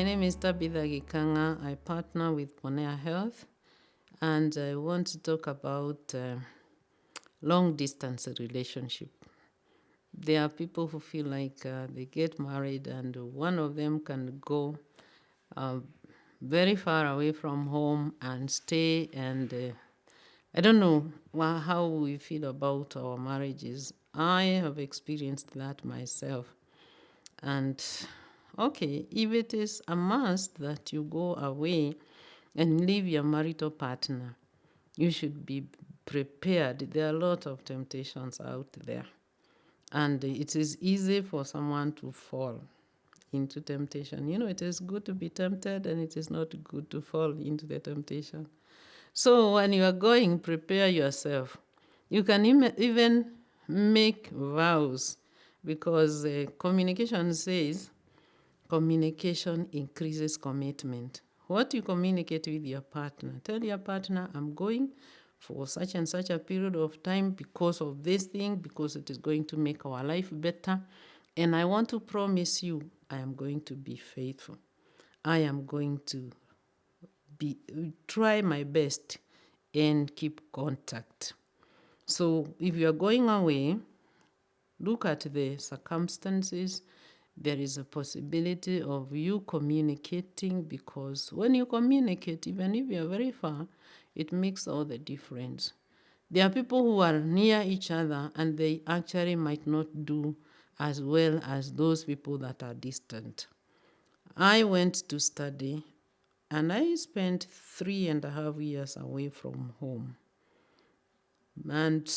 My name is Tabitha Gikanga. I partner with Ponea Health, and I want to talk about long-distance relationship. There are people who feel like they get married and one of them can go very far away from home and stay, and I don't know how we feel about our marriages. I have experienced that myself. And okay, if it is a must that you go away and leave your marital partner, you should be prepared. There are a lot of temptations out there. And it is easy for someone to fall into temptation. You know, it is good to be tempted and it is not good to fall into the temptation. So when you are going, prepare yourself. You can even make vows, because communication says communication increases commitment. What you communicate with your partner, tell your partner, I'm going for such and such a period of time because of this thing, because it is going to make our life better. And I want to promise you, I am going to be faithful. I am going to try my best and keep contact. So if you are going away, look at the circumstances. There is a possibility of you communicating, because when you communicate, even if you are very far, it makes all the difference. There are people who are near each other and they actually might not do as well as those people that are distant. I went to study and I spent 3.5 years away from home. And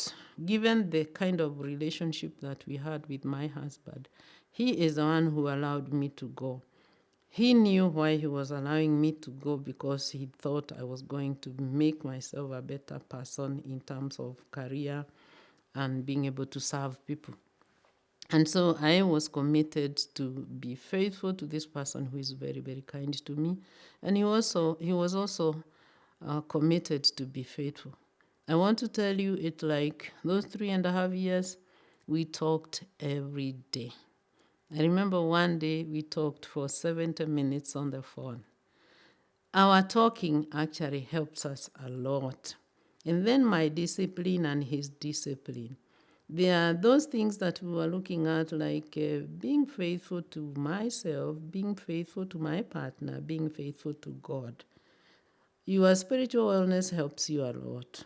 given the kind of relationship that we had with my husband, he is the one who allowed me to go. He knew why he was allowing me to go, because he thought I was going to make myself a better person in terms of career and being able to serve people. And so I was committed to be faithful to this person who is very, very kind to me. And he was also committed to be faithful. I want to tell you, it like those 3.5 years, we talked every day. I remember one day we talked for 70 minutes on the phone. Our talking actually helps us a lot. And then my discipline and his discipline. There are those things that we were looking at, like being faithful to myself, being faithful to my partner, being faithful to God. Your spiritual wellness helps you a lot.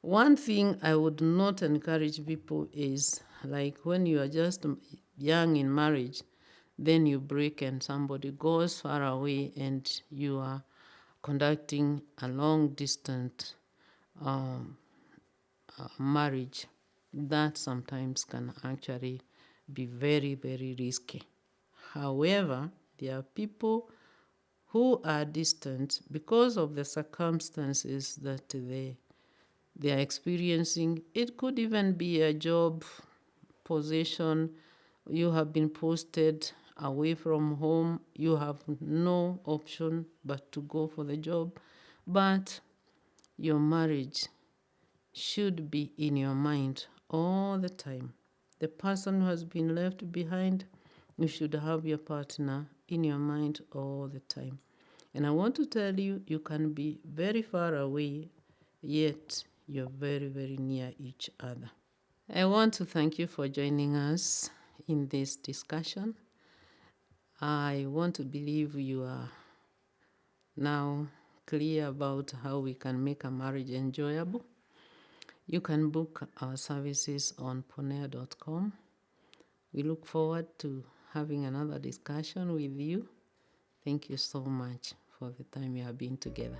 One thing I would not encourage people is, like, when you are just young in marriage, then you break and somebody goes far away and you are conducting a long distance marriage. That sometimes can actually be very, very risky. However, there are people who are distant because of the circumstances that they are experiencing. It could even be a job position. You have been posted away from home. You have no option but to go for the job. But your marriage should be in your mind all the time. The person who has been left behind, you should have your partner in your mind all the time. And I want to tell you, you can be very far away, yet you're very, very near each other. I want to thank you for joining us in this discussion. I want to believe you are now clear about how we can make a marriage enjoyable. You can book our services on ponea.com. We look forward to having another discussion with you. Thank you so much for the time you have been together.